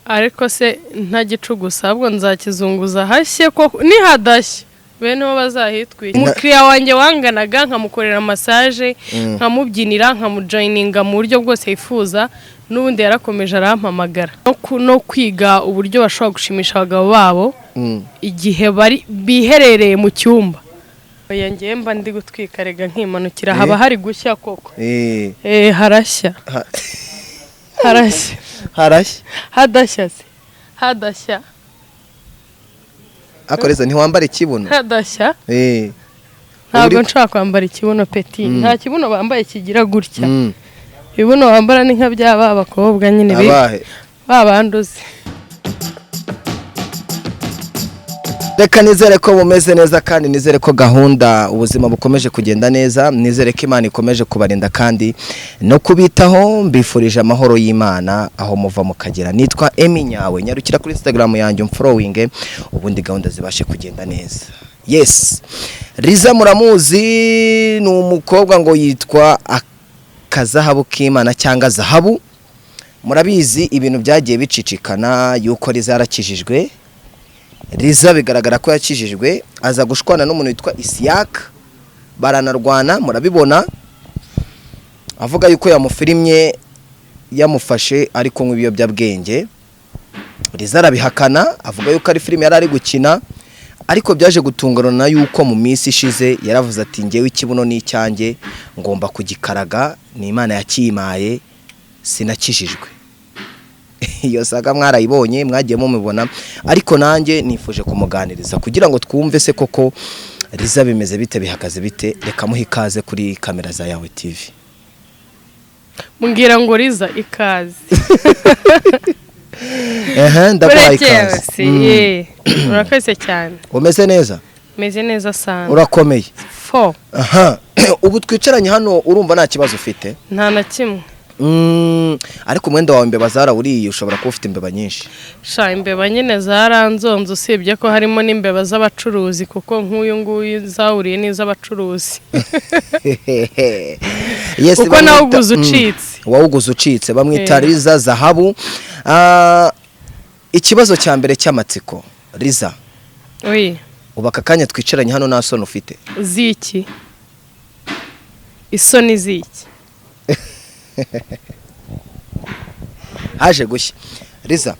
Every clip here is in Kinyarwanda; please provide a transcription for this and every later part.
ariko se ntagicugusa ahubwo nzakizunguza hashye ko nihadashye bene bo bazahitwika umukiriya wanjye wanganaga nkamukorera massage nkamubyinira nkamujoininga mu buryo bwose yifuza n'ubundi yarakomeje arampamagara no kwiga uburyo bashobora gushimisha abagabo babo igihe bari biherereye mu cyumba yanjye mba ndi gutwika rega nkimanukira haba hari gushya koko harashya hadashya akoreza ntiwambara ikibuno hadashya ntabwo nshaka kwambara ikibuno peti nta kibuno bambaye kigira gutya ibibuno bambara ni nka byaba abakobwa nyine babanduze reka nizere ko bumeze neza kandi nizere ko gahunda ubuzima bukomeje kugenda neza nizere ko Imana ikomeje kubarinda kandi no kubitaho mbifurije amahoro y'Imana aho muva mukagera nitwa nyawe nyarukira kuri Instagram yanjye umfollowing ubundi gahunda zibashe kugenda neza yes Liza muramuzi ni umukobwa ngo yitwa akazahabu k'Imana cyangwa zahabu murabizi ibintu byagiye bicicikana yuko Liza yarakijijwe Liza bigaragara ko yakijijwe aza gushwana n'umuntu witwa Isiyaka baranarwana murabibona avuga yuko yamufirimye yamufashe ari kunywa ibiyobyabwenge Liza arabihakana avuga yuko ari filime yari ari gukina ariko byaje gutungurana yuko mu minsi ishize yaravuze ati ngewe ikibuno n'icyanjye ngomba kugikaraga ni Imana yakimaye sinakijijwe iyo saga mwarayibonye mwagiye mumubona ariko nanjye nifuje kumuganiriza kugira ngo twumve se koko Liza bimeze bite bihagaze bite reka muhe ikaze kuri kamera za Yawe TV mungira ngo Liza ikaze ndabaye ikaze urakoze cyane umeze neza meze neza sana urakomeye fo ubu twicaranye hano urumva nta kibazo ufite nta na kimwe ariko umwenda wawe imbeba zarawuriye ushobora kuba ufite imbeba nyinshi sha imbeba nyine zaranzonze usibye ko harimo n'imbeba z'abacuruzi kuko nk'uyu nguyu zawuriye n'iz'abacuruzi kuko nawe uguze ucitse wawuguze ucitse bamwita Liza zahabu ikibazo cya mbere cy'amatsiko Liza ubaka kanya twicaranye hano nta soni ufite ziki isoni ziki haje gushya Liza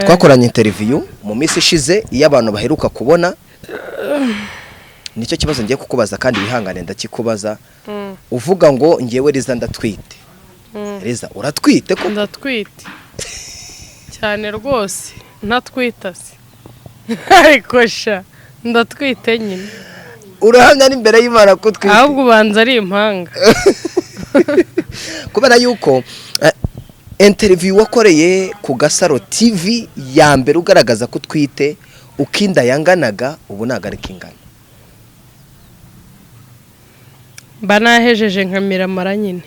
twakoranye interview mu minsi ishize iyo abantu baheruka kubona nicyo kibazo ngiye kukubaza kandi bihangane ndakikubaza uvuga ngo ngewe Liza ndatwite Liza uratwite ko ndatwite cyane rwose ntatwita se ariko sha ndatwite nyine urahamya n'imbere y'Imana ko twite ahubwo ubanza ari impanga kubera yuko interview wakoreye ku Gasaro TV ya mbere ugaragaza ko twite ukinda yanganaga ubu nagari kingana banahejeje nka miramara nyine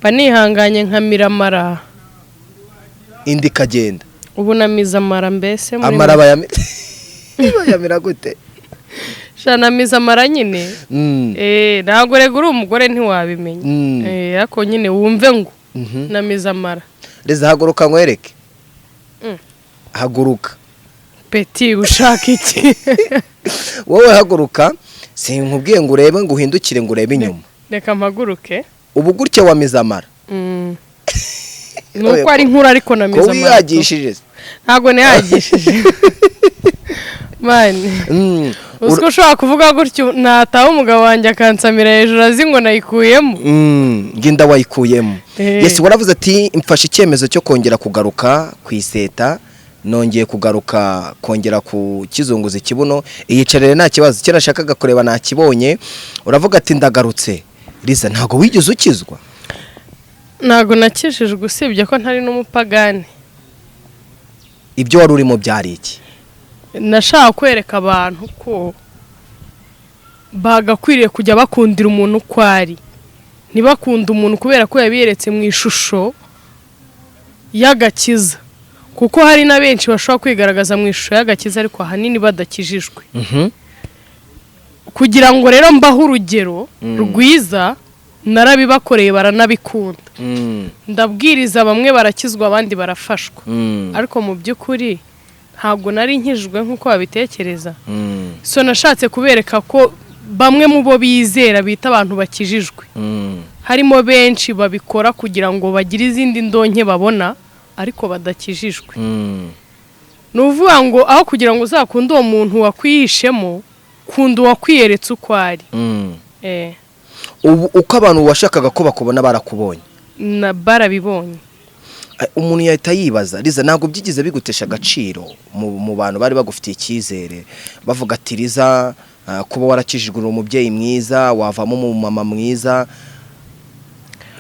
banihanganye nka miramara indi kagenda ubu namiza amara mbese muri amara bayamira gute shana miza amara nyine ntago rega uri umugore ntiwabimenya ariko nyine wumve ngo namiza amara Liza haguruka nkwereke haguruka peti ushaka iki wowe haguruka sinkubwiye ngo urebe ngo uhindukire ngo urebe inyuma reka mpaguruke ubu gutya wamiza amara nuko ari nkuru ariko namiza amara ko wiyagishije ntago niyagishije mani usko ushobora kuvuga gutyo nataha umugabo wanjye akansamira hejuru azi ngo nayikuyemo nginda wayikuyemo yes waravuze ati mfashe icyemezo cyo kongera kugaruka kwiseta nongeye kugaruka kongera ku kizunguza ikibuno iyicarere nta kibazo cyo nashakaga kureba nakibonye uravuga ati ndagarutse Liza ntago wigeze ukizwa ntago nakishijwe usibye ko ntari n'umupagani ibyo wari urimo byari iki nashaka kwereka abantu ko bagakwiriye kujya bakundira umuntu uko ari ntibakunda umuntu kubera ko yabiyeretse mu ishusho y'agakiza kuko hari na benshi bashobora kwigaragaza mu ishusho y'agakiza ariko ahanini badakijijwe kugira ngo rero mbaho urugero rwiza narabibakoreye baranabikunda ndabwiriza bamwe barakizwa abandi barafashwa ariko mu by'ukuri ntabwo nari nkijwe nk'uko babitekereza so nashatse kubereka ko bamwe mu bo bizera bita abantu bakijijwe harimo benshi babikora kugira ngo bagire izindi ndonke babona ariko badakijijwe nuvuga ngo aho kugira ngo uzakunde uwo muntu wakwihishemo kunda uwakwiyeretse uko ari uko abantu washakaga ko bakubona barakubonye na barabibonye umuntu yahita yibaza Liza ntabwo byigize bigutesha agaciro mu bantu bari bagufitiye icyizere bavuga ati Liza kuba warakijijwe umubyeyi mwiza wavamo umumama mwiza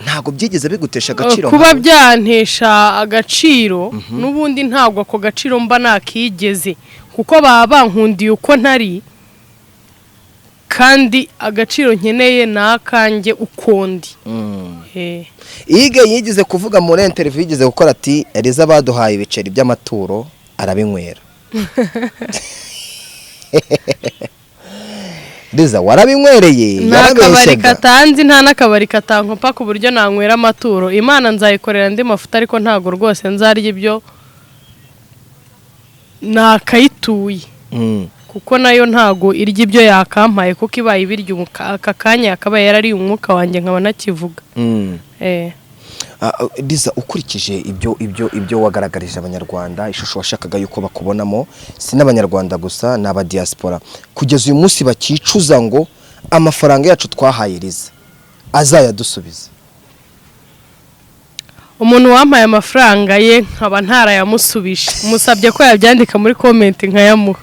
ntabwo byigeze bigutesha agaciro kuba byantesha agaciro n'ubundi ntabwo ako gaciro mba nakigeze kuko baba bankundiye uko ntari kandi agaciro nkeneye nakanjye ukondi Ige yigize kuvuga muri interview yigize gukora ati Liza baduhaye ibiceri by'amaturo arabinywera Liza warabinywereye n'akabari katanzi nta n'akabari katankopa ku buryo nanywera amaturo Imana nzayikorera ndi mafuta ariko ntago rwose nzarya ibyo nakayituye kuko nayo ntago irya ibyo yakampaye kuko ibaye ibiryo aka kanya yakabaye yarari umwuka wanjye nkaba nakivuga Liza ukurikije ibyo wagaragarije abanyarwanda ishusho washakaga yuko bakubonamo si n'abanyarwanda gusa n'aba diaspora kugeza uyu munsi bakicuza ngo amafaranga yacu twahaye Liza azayadusubiza umuntu wampaye amafaranga ye nkaba ntarayamusubije musabye ko yabyandika muri comment nkayamuha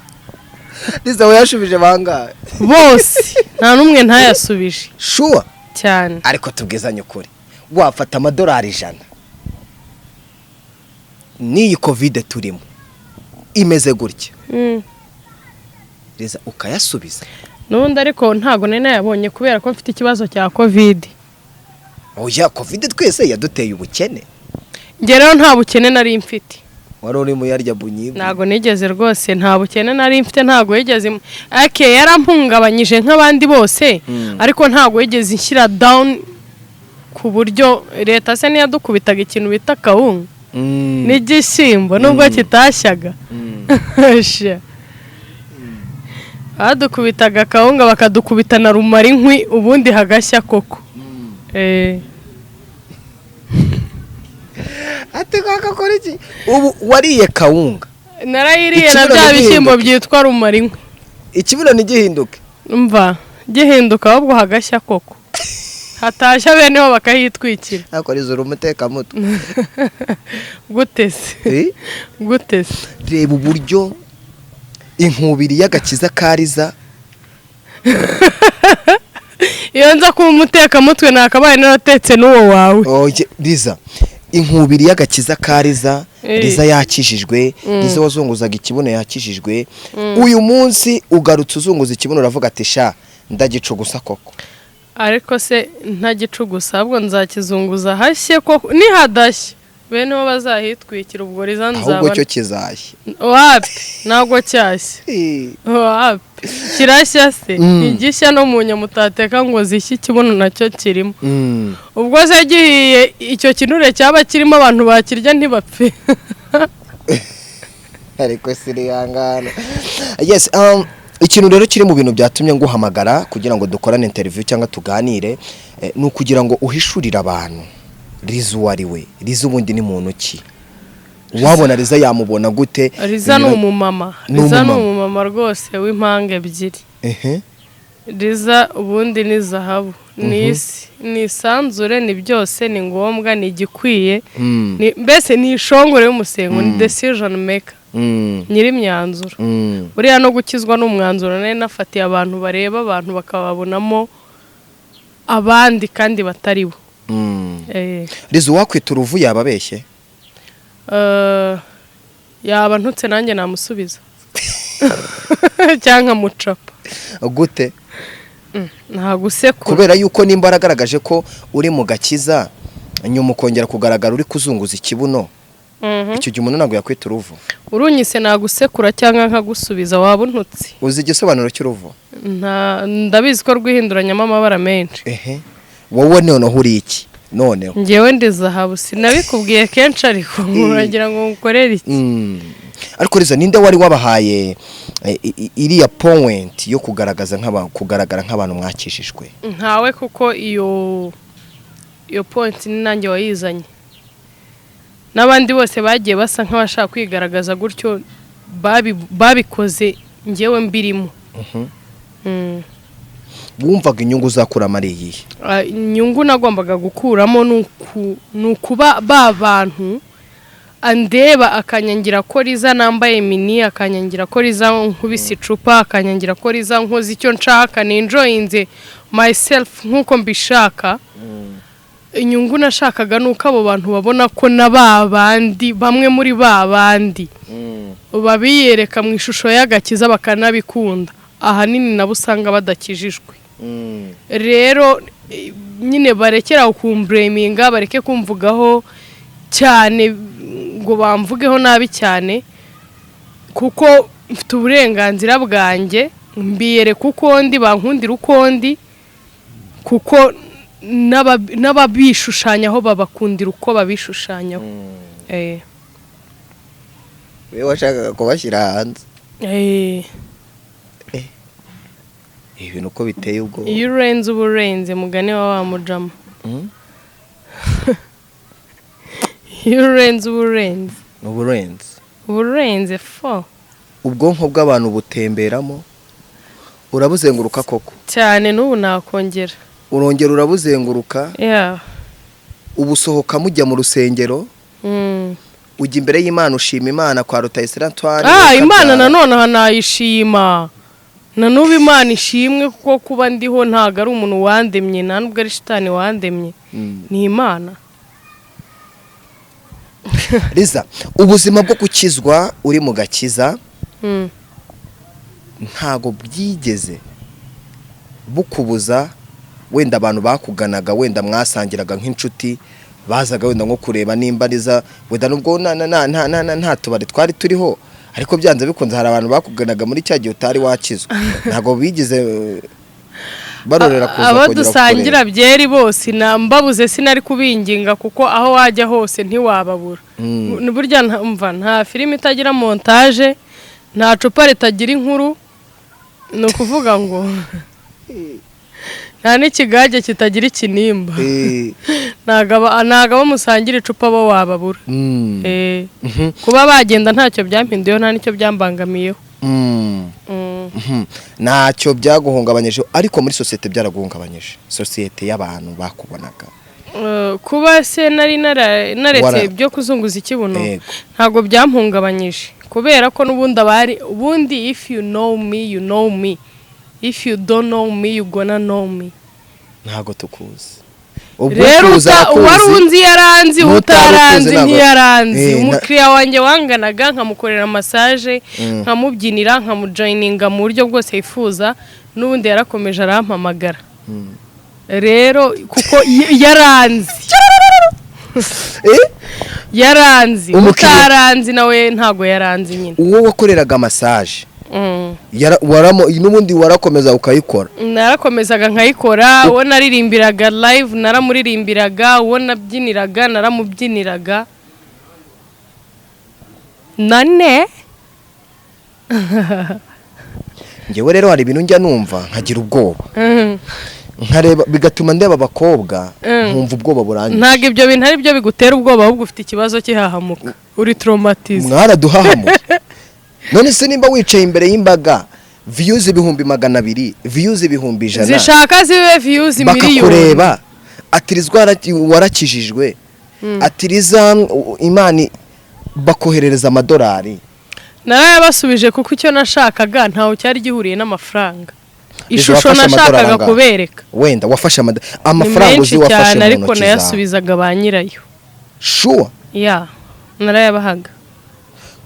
Liza wayashubije bangahe bose nta numwe ntayasubije sure cyane ariko tubwizanye ukuri wafata amadolari 100 n'iyi covid turimo imeze gutya Liza ukayasubiza nubundi ariko ntago nene yabonye kubera ko mfite ikibazo cya covid oya covid twese yaduteye ubukene nge rero nta bukene nari mfite wari uri mu yarya bunyibu ntago nigeze rwose nta bukene nari mfite ntago yigeze yarampungabanyije nk'abandi bose ariko ntago yigeze inshyira down ku buryo leta se niyadukubitaga ikintu bita kawunga n'igishyimbo nubwo kitashyaga badukubitaga kawunga bakadukubita na rumara inkwi ubundi hagashya koko ati kakakora iki ubu wariye kawunga narayiriye na bya bishyimbo byitwa rumara inkwi ikibuno ntigihinduke mva gihinduka ahubwo hagashya koko hatashya beneho bakahitwikira akora umuteka muto gutese gutese reba uburyo inkubiri y'agakiza kariza iyo nza kuba umuteka mutwe nakabaye naratetse n'uwo wawe Liza inkubiri y'agakiza kariza Liza yakijijwe Liza wazunguzaga ikibuno yakijijwe uyu munsi ugarutse uzunguza ikibuno uravuga ati sha ndagicugusa koko ariko se ntagicugusa ahubwo nzakizunguza hashye koko nihadashye bene bo bazahitwikira ubwo Liza nzabana ahubwo cyo kizashye wapi ntabwo cyashye wapi kirashya se igishya no mu nyamutateka ngo zishye ikibuno nacyo kirimo ubwo se gihiye icyo kinure cyaba kirimo abantu bakirya ntibapfe ariko sirihangana yes ikintu rero kiri mu bintu byatumye nguhamagara kugira ngo dukorane interview cyangwa tuganire ni ukugira ngo uhishurire abantu Liza wari we Liza ubundi ni muntu ki wabona Liza yamubona gute Liza ni umumama Liza ni umumama rwose w'impanga ebyiri Liza ubundi ni zahabu ni isanzure ni byose ni ngombwa ni igikwiye mbese ni ishongore y'umusengo ni decision maker nyiri imyanzuro buriya no gukizwa n'umwanzuro nari nafatiye abantu bareba abantu bakababonamo abandi kandi batari bo Liza wakwita uruvu yababeshye yaba ntutse nanjye namusubiza cyangwa mucapa gute nta gusekura kubera yuko nimba aragaragaje ko uri mu gakiza nyuma ukongera kugaragara uri kuzunguza ikibuno icyo gihe umuntu ntabwo yakwita uruvu urunyise nagusekura cyangwa nkagusubiza waba untutse uzi igisobanuro cy'uruvu ndabizi ko rwihinduranyamo amabara menshi wowe noneho uri iki noneho? Ngewe ndi zahabu, sinabikubwiye kenshi ariko uragira ngo ngukorere iki? Ariko Liza, ninde wari wabahaye iriya point yo kugaragara nk'abantu mwakishijwe? Ntawe, kuko iyo point ni nanjye wayizanye. N'abandi bose bagiye basa nk'abashaka kwigaragaza gutyo babikoze ngewe mbirimo. Wumvaga inyungu uzakuramo ari iyihe? Inyungu nagombaga gukuramo nukuba bantu andeba akanyangira ko Liza nambaye mini, akanyangira ko Liza nkubise icupa, akanyangira ko Liza nkoze icyo nshaka, ninjoyinze myself nkuko mbishaka. Inyungu nashakaga nuko abo bantu babona ko nababandi bamwe muri babandi babiyereka mu ishusho y'agakiza bakanabikunda. Ahanini nabo usanga badakijijwe. Rero nyine barekera kumbreminga, bareke kumvugaho cyane ngo bamvugeho nabi cyane, kuko mfite uburenganzira bwanjye, mbiyere kuko ndi bankundira uko ndi, kuko n'ababishushanyaho babakundira uko babishushanyaho. Wewe washakaga kubashyira hanze? Ibintu uko biteye ubwo. Iyo urenze uburenze, mugani wa mujama. Iyo urenze uburenze fo. Ubwonko bw'abantu butemberamo, urabuzenguruka koko cyane. N'ubu nakongera urongera urabuzenguruka. Ubusohoka mujya mu rusengero, ujya imbere y'Imana, ushima Imana kwa Rutayisire Antoine. Imana nanone hanayishima. Nanubu Imana ishimwe, kuko kuba ndiho ntago ari umuntu wandemye, nta nubwo ari shitani wandemye, ni Imana. Liza, ubuzima bwo gukizwa uri mu gakiza ntago byigeze bukubuza, wenda abantu bakuganaga, wenda mwasangiraga nk'inshuti, bazaga wenda nko kureba nimba Liza, wenda nubwo nta tubari twari turiho, ariko byanze bikunze hari abantu bakuganaga muri cya gihe utari wakizwa. Ntago bigize barorera kuza kongera abo dusangira byeri bose nambabuze, sinari kubinginga, kuko aho wajya hose ntiwababura. Burya nta filime itagira montage, nta cupa ritagira inkuru. No kuvuga ngo nta n'ikigage kitagira ikinimba. Ntago musangira icupa bo wababura. Kuba bagenda ntacyo byampinduyeho, nta nicyo byambangamiyeho. Ntacyo byaguhungabanyije, ariko muri societe byaraguhungabanyije, societe y'abantu bakubonaga. Kuba se nari naretse ibyo kuzunguza ikibuno, ntago byampungabanyije, kubera ko ubundi if you know me you know me, if you don't know me you gonna know me. Ntago tukuzi. Rero warunzi yaranzi, utaranzi ntiyaranzi. Umukiriya wanjye wanganaga nkamukorera massage, nkamubyinira, nkamujoininga mu buryo bwose yifuza, n'ubundi yarakomeje arampamagara. Rero kuko yaranzi utaranzi nawe ntago yaranzi nyine. Uwo wakoreraga massage n'ubundi warakomeza ukayikora? Narakomezaga nkayikora. Uwo naririmbiraga live naramuririmbiraga, uwo nabyiniraga naramubyiniraga. None ngewe rero hari ibintu njya numva nkagira ubwoba, nkareba bigatuma ndeba abakobwa nkumva ubwoba burangiye. Ntago ibyo bintu ari byo bigutera ubwoba, ahubwo ufite ikibazo cy'ihahamuka, uri traumatized. Mwaraduhahamuka. None se nimba wicaye imbere y'imbaga, views 200,000, views 100,000, zishaka zibe views miliyoni, bakakureba atirizwa warakijijwe, atiriza Imana bakoherereza amadolari. Narayabasubije kuko icyo nashakaga ntaho cyari gihuriye n'amafaranga. Ishusho nashakaga kubereka. Wenda wafashe amafaranga uzi wafashe mu ntoki zawe, ariko nayasubizaga ba nyirayo. Sure? Narayabahaga.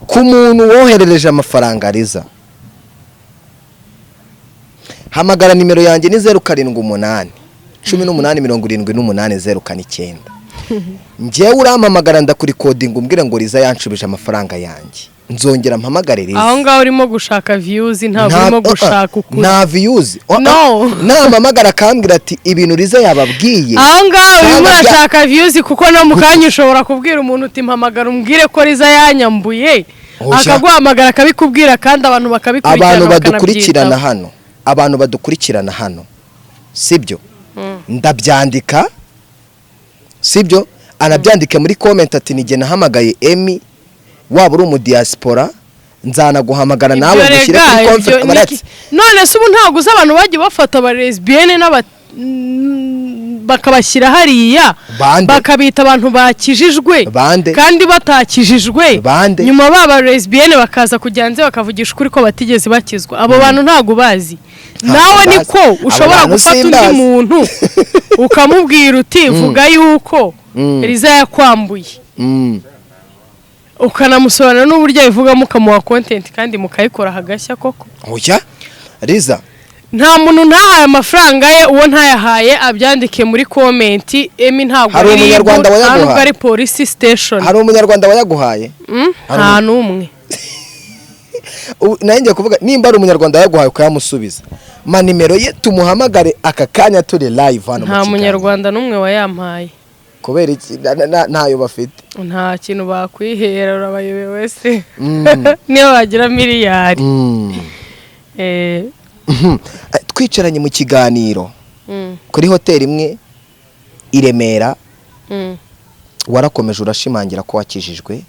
Ku muntu woherereje amafaranga Liza, hamagara nimero yanjye ni 078 1878 009. Njyewe urampamagara ndakuri coding umbwire ngo Liza yanshubije amafaranga yanjye. nzongera mpamagaririza aho ngaho urimo gushaka views ntabwo urimo gushaka ukuri nta views no namamagara akambwira ati ibintu Liza yababwiye aho ngaho urimo urashaka views kuko no mukanya ushobora kubwira umuntu uti mpamagara umbwire ko Liza yanyambuye akaguhamagara akabikubwira kandi abantu bakabikurikirana abantu badukurikirana hano sibyo ndabyandika sibyo anabyandike muri comment ati nige nahamagaye Emmy waba uri mu diaspora nzana guhamagara nawe gushyira kuri conference none se ubu ntago uza abantu bagiye bafata aba lesbienne bakabashyira hariya bakabita abantu bakijijwe kandi batakijijwe nyuma baba lesbienne bakaza kujyanze bakavugisha ukuri ko batigeze bakizwa abo bantu ntago bazi nawe niko ushobora gufata undi muntu ukamubwira uti vuga yuko Liza yakwambuye ukanamusobanura n'uburyo yivugamo ukamuha content kandi mukayikora hagashya koko oya Liza nta muntu ntahaye amafaranga ye uwo ntayahaye abyandike muri comment Emmy ntabwo ari umunyarwanda wayaguhaye ari police station hari umunyarwanda wayaguhaye nta numwe nanjye kuvuga nimba ari umunyarwanda yaguhaye ukayamusubiza ma nimero ye tumuhamagare aka kanya turi live hano nta munyarwanda numwe wayampaye kubera iki ntayo bafite nta kintu bakwihera urabayobe wese niyo bagira miliyari twicaranye mu kiganiro kuri hoteli imwe i Remera warakomeje urashimangira ko wakijijwe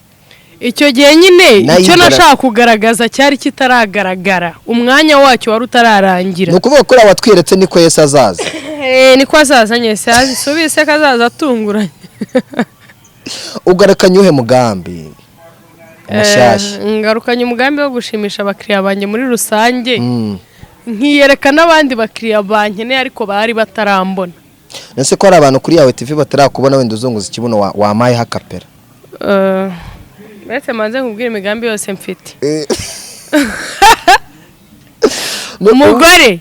icyo gihe nyine icyo nashaka kugaragaza cyari kitaragaragara umwanya wacyo wari utararangira no kuvuga ko watwiretse niko Yesu azaza niko azaza nyese subise kazaza atunguranye ugarakanye uhe mugambi mushashya ngarukanye umugambi wo gushimisha abakiriya banjye muri rusange nkiyereka n'abandi bakiriya bankeneye ariko bari batarambona nese ko ari abantu kuri yawe TV batarakubona wenda uzunguza ikibuno wamaye hakapera Bese manze nkubwira imigambi yose mfite umugore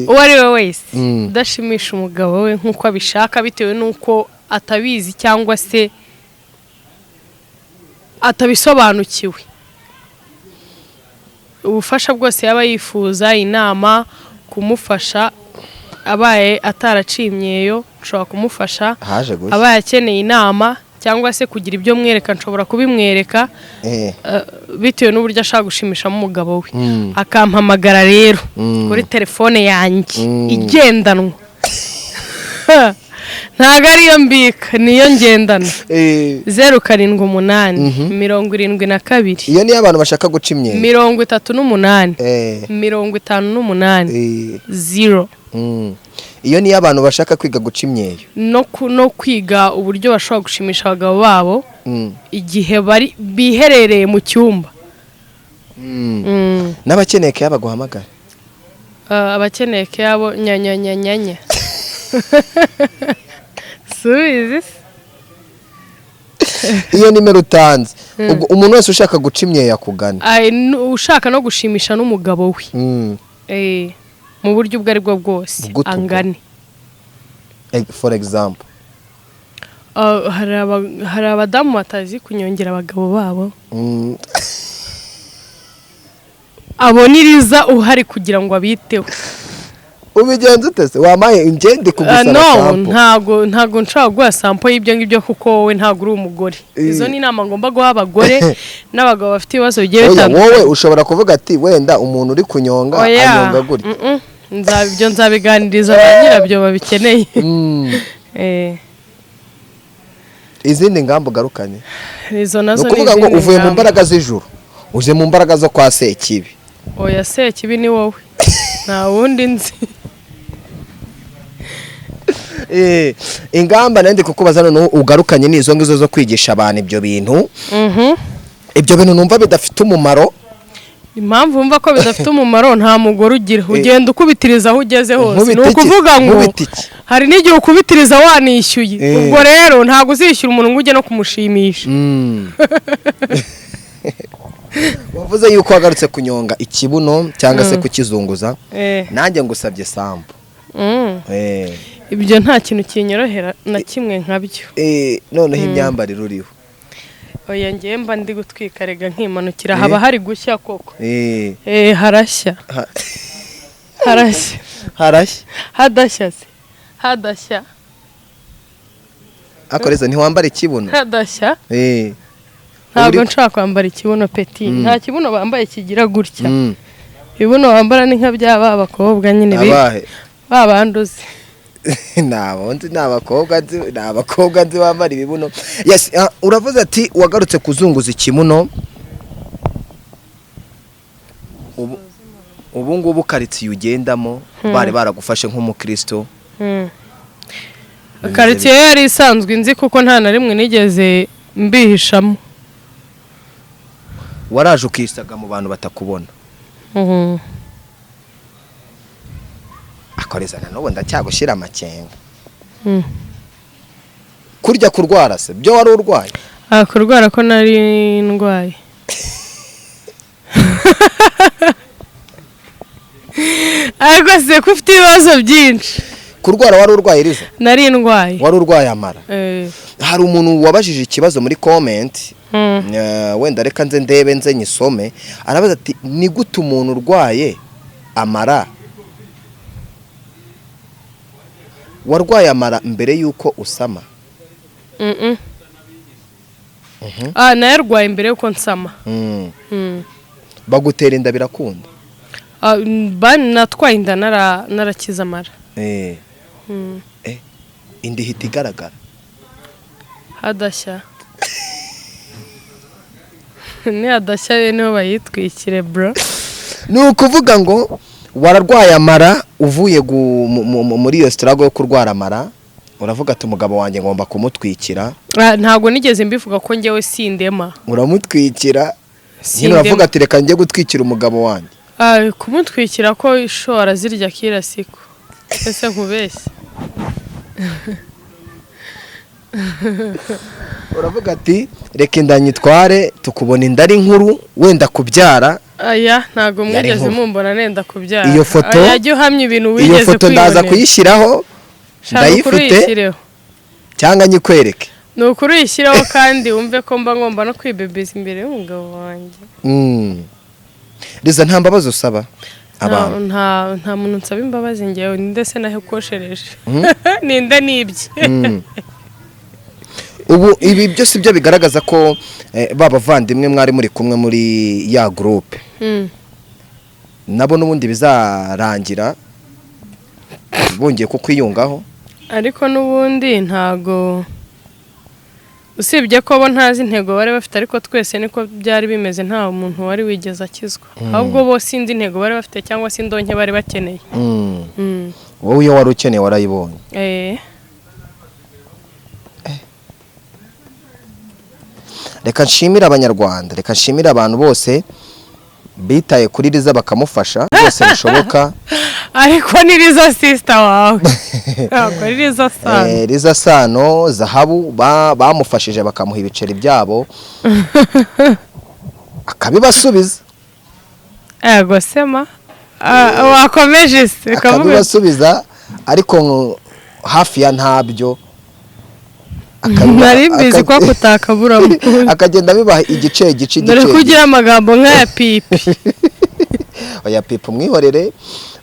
uwo ari we wese udashimisha umugabo we nk'uko abishaka bitewe n'uko atabizi cyangwa se atabisobanukiwe ubufasha bwose yaba yifuza inama kumufasha abaye ataracimyeyo nshobora kumufasha abaye akeneye inama cyangwa se kugira ibyo mwereka nshobora kubimwereka bitewe n'uburyo ashaka gushimishamo umugabo we akampamagara rero kuri telefone yanjye igendanwa ntago ariyo mbika niyo ngendana 078 72 iyo niyo abantu bashaka guca imyeyo 38 58 0 iyo niyo abantu bashaka kwiga guca imyeyo no kwiga uburyo bashobora gushimisha abagabo babo igihe bari biherereye mu cyumba n'abakeneye ko yabaguhamagara abakeneye ko yabo nyanya subizi iyo nimero utanze umuntu wese ushaka guca imyeyo yakugana ushaka no gushimisha n'umugabo we mu buryo ubwo ari bwo bwose angane for example hari abadamu batazi kunyongera abagabo babo abona Liza uhari kugira ngo abiteho ubigenza utese wamaye ingende kugusaba sample ntago nshaka guha sample y'ibyo ngibyo kuko wowe ntago uri umugore izo ni inama ngomba guha abagore n'abagabo bafite ibibazo bigiye bitandukanye wowe ushobora kuvuga ati wenda umuntu uri kunyonga anyonga gutya ibyo nzabiganiriza ba nyirabyo babikeneye izindi ngamba ugarukanye izo nazo ni ukuvuga ngo uvuye mu mbaraga z'ijuru uje mu mbaraga zo kwa Sekibi oya Sekibi ni wowe nta wundi nzi ingamba nandi kukubaza none ugarukanye n'izo ngizo zo kwigisha abantu ibyo bintu ibyo bintu numva bidafite umumaro impamvu wumva ko bidafite umumaro nta mugore ugira ugenda ukubitiriza aho ugeze hose ni ukuvuga ngo hari n'igihe ukubitiriza wanishyuye ubwo rero ntabwo uzishyura umuntu ngo ujye no kumushimisha wavuze yuko wagarutse kunyonga ikibuno cyangwa se kukizunguza nanjye ngusabye sample ibyo nta kintu kinyorohera na kimwe nkabyo noneho imyambarire uriho oya ngiye mba ndi gutwika rega nkimanukira haba hari gushya koko harashya hadashya akoreza ntiwambara ikibuno hadashya ntabwo nshaka kwambara ikibuno peti nta kibuno bambaye kigira gutya ibibuno bambara ni nka byaba abakobwa nyine babanduze n'abakobwa nzi bambara ibibuno. Yes, uravuze ati wagarutse kuzunguza ikibuno. Ubu ngubu karitsiye ugendamo bari baragufashe nk'umukristo. Karitsiye yari isanzwe nzi kuko nta na rimwe nigeze mbihishamo. Waraje ukisaga mu bantu batakubona. Akorezana n'ubu ndacyagushyira amakenga. Kurya kurwara se byo wari urwaye? Kurwara ko nari ndwaye. Ariko se ko ufite ibibazo byinshi. Kurwara wari urwaye Liza? Nari ndwaye. Wari urwaye amara? Hari umuntu wabajije ikibazo muri comment. Wenda reka nze ndebe nze nyisome. Arabaza ati ni gute umuntu urwaye amara warwaye amara mbere yuko usama? Narwaye mbere yuko nsama. Bagutera inda birakunda? Natwaye inda narakiza amara. Indi hita igaragara? Hadashya. Ni hadashya niho bayitwikire bro. Ni ukuvuga ngo wararwaye amara uvuye muri iyo struggle yo kurwara amara, uravuga ati umugabo wanjye ngomba kumutwikira. Ntago nigeze mbivuga ko njyewe sindema. Uramutwikira? Nyine uravuga ati reka njye gutwikira umugabo wanjye. Kumutwikira ko ishora zirya kira siko. Ese nkubeshye. Uravuga ati reka indanyitware tukubona indari nkuru wenda kubyara. Aya ntago mwigeze mumbona nenda kubyara. Iyo foto yajye uhamye ibintu wigeze iyo foto ndaza kuyishyiraho ndayifite cyangwa nyikwereke. Ni ukuri uyishyiraho kandi wumve ko mba ngomba no kwibebeza imbere y'umugabo wanjye. Liza nta mbabazi usaba abantu? Nta muntu nsaba imbabazi ngewe ndetse nahe koshereje. Ninde nibye. Ubu ibi byose byo bigaragaza ko babavandimwe mwari muri kumwe muri ya groupe. Nabo nubundi bizarangira bongeye kukwiyungaho. Ariko nubundi ntago usibye ko bo ntazi intego bari bafite, ariko twese niko byari bimeze, nta umuntu wari wigeze akizwa. Ahubwo bo sinzi intego bari bafite cyangwa se indonke bari bakeneye. Wowe iyo wari ukeneye warayibonye? Reka nshimira abanyarwanda, reka nshimira abantu bose bitaye kuri Liza bakamufasha bose bishoboka. Ariko ni Liza sister wawe. Ntabwo ari Liza Sano. Liza Sano Zahabu bamufashije bakamuha ibiceri byabo akabibasubiza. Ego sema wakomeje se akabibasubiza, ariko hafi ya ntabyo nari mbizi ko kutakabura akagenda bibaha igice dore kugira amagambo nk'aya pipi. Oya pipi umwihorere,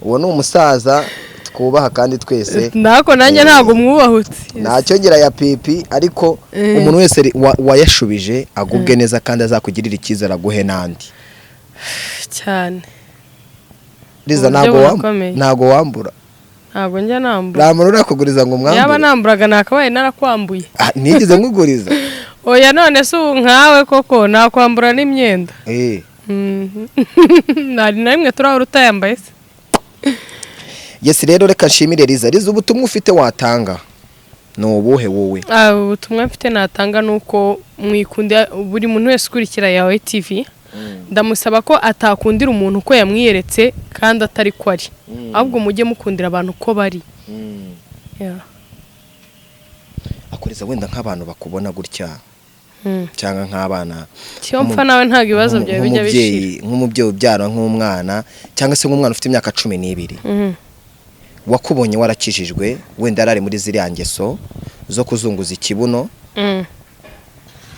uwo ni umusaza twubaha kandi twese. Nako nanjye ntago mwubahutse. Ntacyo ngira ya pipi, ariko umuntu wese wayashubije agubwe neza kandi azakugirira icyizere aguhe nandi cyane. Liza ntago wambura? Ntago njya nambura. Ramura urakuguriza ngo mwambure? Yaba namburaga nakabaye narakwambuye. Nigeze nkuguriza? Oya none se nkawe koko nakwambura n'imyenda. Nari na rimwe turaho rutayambaye se. Yes, rero reka nshimire Liza. Liza, ubutumwa ufite watanga no ubuhe wowe? Ubutumwa mfite natanga nuko mwikunda buri muntu wese ukurikira yawe TV. Ndamusaba ko atakundira umuntu ko yamwiyeretse kandi atari ko ari, ahubwo mujye mukundira abantu ko bari. Akoreza wenda nk'abantu bakubona gutya cyangwa nk'abana cyo mpfa nawe nta bibazo byawe bijya bishira, nk'umubyeyi ubyara nk'umwana cyangwa se nk'umwana ufite imyaka 12 wakubonye warakijijwe, wenda arari muri ziriya ngeso zo kuzunguza ikibuno,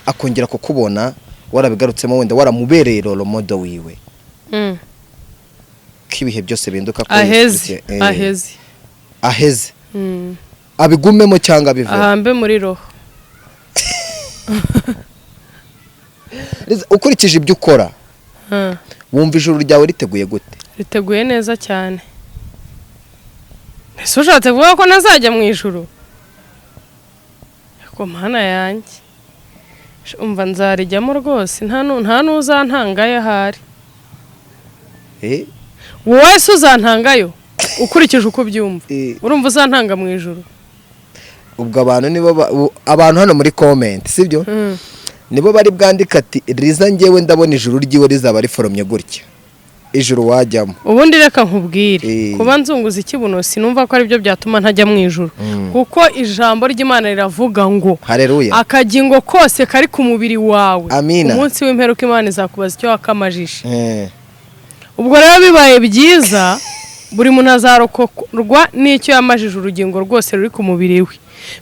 akongera kukubona warabigarutsemo wenda waramubereye role model wiwe kibihe byose binduka ko aheze abigumemo cyangwa bive ahambe muri roho. ukurikije ibyo ukora wumva ijuru ryawe riteguye gute? Riteguye neza cyane. Ese ushatse kuvuga ko nazajya mu ijuru? Ko mana yanjye umva nzarijyamo rwose nta n'uzantangayo ahari. Wowe se uzantangayo ukurikije uko byumva urumva uzantanga mu ijuru? Ubwo abantu hano muri comment sibyo nibo bari bwandika ati Liza ngewe ndabona ijuru ryiwe rizaba riforomye gutya ijuru wajyamo. Ubundi reka nkubwire kuba nzunguza ikibuno sinumva ko ari byo byatuma ntajya mu ijuru kuko ijambo ry'Imana riravuga ngo haleluya akagingo kose kari ku mubiri wawe umunsi w'imperuka Imana izakubaza icyo wakamajishe. Ubwo rero bibaye byiza buri muntu azarokorwa n'icyo yamajije urugingo rwose ruri ku mubiri we.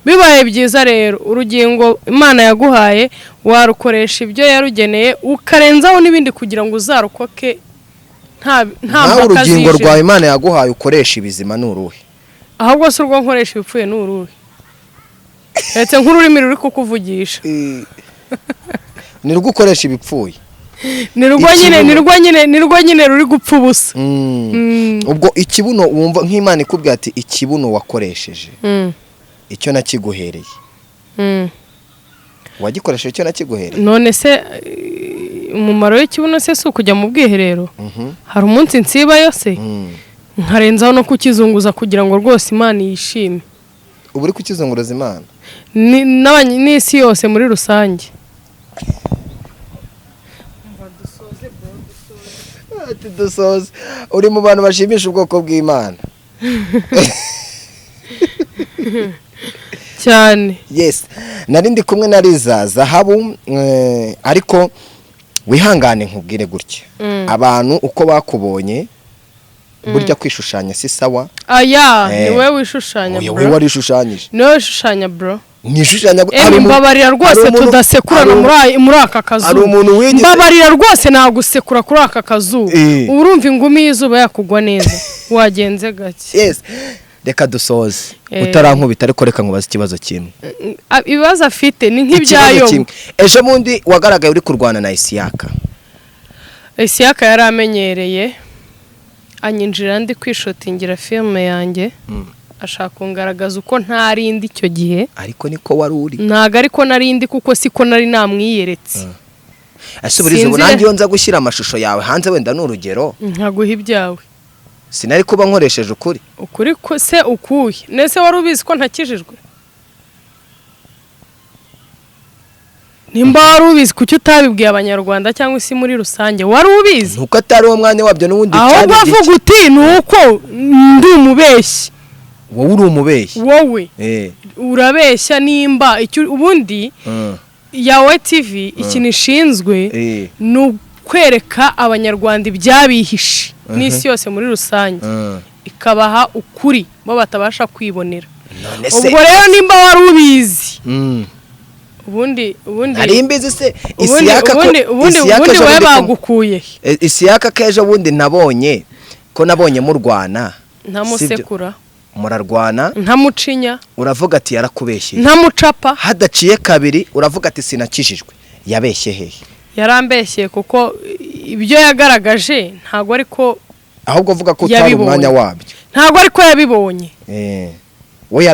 Bibaye byiza rero urugingo Imana yaguhaye warukoresha ibyo yarugeneye ukarenzaho n'ibindi kugira ngo uzarokoke nta mpaka zije. Urugingo rwa Imana yaguhaye ukoresha ibizima n'uruhe? Ahubwo se urwo nkoresha ibipfuye n'uruhe? Etse nk'ururimi ruri kukuvugisha. Ni rwo ukoresha ibipfuye? Nirwo nyine ruri gupfa ubusa. Ubwo ikibuno wumva nk'Imana ikubwira ati ikibuno wakoresheje icyo nakiguhereye wagikoresheje icyo nakiguhereye. None se umumaro w'ikibuno se ukujya mu bwiherero? Hari umunsi nsibayo se nkarenzaho no kukizunguza kugira ngo rwose Imana yishime. Ubu uri kukizunguruza Imana n'isi yose muri rusange. Dusoze uri mu bantu bashimisha ubwoko bw'Imana cyane. Yes, nari ndi kumwe na Liza zahabu ariko wihangane nkubwire gutya abantu uko bakubonye burya kwishushanya si sawa. Ni wewe wishushanya bro. Wewe warishushanyije. Ni wewe wishushanya bro. Nishushanya mbabarira rwose tudasekurana muri aka kazu. Mbabarira rwose nagusekura kuri aka kazu. Urumva ingumi y'izuba yakugwa neza. Wagenze gake. Yes. Reka dusoze utarankubita ariko reka nkubaza ikibazo kimwe. Ibibazo afite ni nk'ibyayo. Ejo bundi wagaragaye uri kurwana na Isiyaka. Isiyaka yari amenyereye anyinjira ndi kwishotingira filme yanjye. Ashaka kungaragaza uko ntarindi icyo gihe ariko niko wari uri. Ntago ariko narindi kuko siko nari namwiyeretse. Asubiriza ubunangi yo nza gushyira amashusho yawe hanze wenda n'urugero nkaguha ibyawe. Sinari kuba nkoresheje ukuri ko se ukuye nese wari ubizi ko ntakijijwe? Nimba wari ubizi kuki utabibwiye abanyarwanda cyangwa isi muri rusange? Wari ubizi nuko atari uwo mwanya wabyo n'ubundi cyane. Aho bavuga uti nuko ndi umubeshyi. Wowe uri umubeshyi? Wowe urabeshya nimba icyo ubundi yawe TV ikintu ishinzwe n'ukwereka abanyarwanda ibyabihishe n'isi yose muri rusange ikabaha ukuri bo batabasha kwibonera. Ubwo rero nimba wari ubizi ubundi ari imbizi se Isiyaka we bagukuye. Isiyaka kejo bundi nabonye ko nabonye mu Rwanda ntamusekura murarwana ntamucinya uravuga ati yarakubeshye ntamucapa hadaciye kabiri uravuga ati sinakijijwe. Yabeshye hehe? Yarambeshye kuko ibyo yagaragaje ntago ariko ahubwo avuga ko utari umwanya wabyo. Ntago ariko yabibonye. We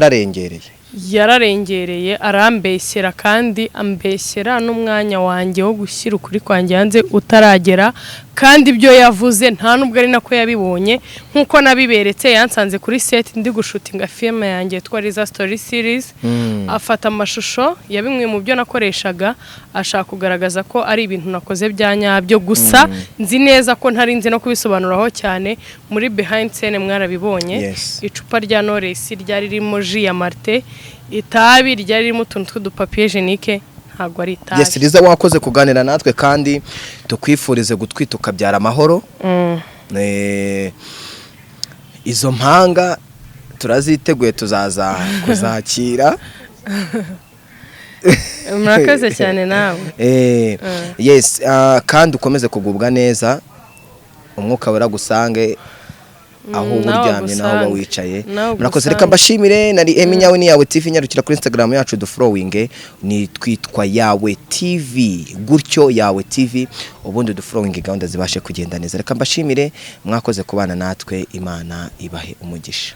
yararengereye arambeshyera kandi ambeshyera n'umwanya wanjye wo gushyira ukuri kwanjye hanze utaragera kandi ibyo yavuze nta nubwo ari nako yabibonye nkuko nabiberetse. Yansanze kuri set ndi gushutinga filme yanjye yitwa Liza Story Series. Afata amashusho ya bimwe mu byo nakoreshaga ashaka kugaragaza ko ari ibintu nakoze byanyabyo gusa nzi neza ko ntari nzi no kubisobanuraho cyane. Muri behind scene mwarabibonye icupa rya Knowless ryari ririmo ji ya Marte, itabi ryari ririmo utuntu tw'udupapier hygienique ntago ari itabi. Yes, Liza wakoze kuganira natwe kandi tukwifurize gutwita ukabyara amahoro. Izo mpanga turaziteguye tuzaza kuzakira murakoze cyane nawe. Yes, kandi ukomeze kugubwa neza, umwuka wera gusange aho uryamye naho uba wicaye. Murakoze, reka mbashimire. Nari Emi Nyawe ni Yawe TV, nyarukira kuri Instagram yacu duflowing, ni twitwa Yawe TV, gutyo Yawe TV, ubundi duflowing gahunda zibashe kugenda neza. Reka mbashimire, mwakoze kubana natwe, Imana ibahe umugisha.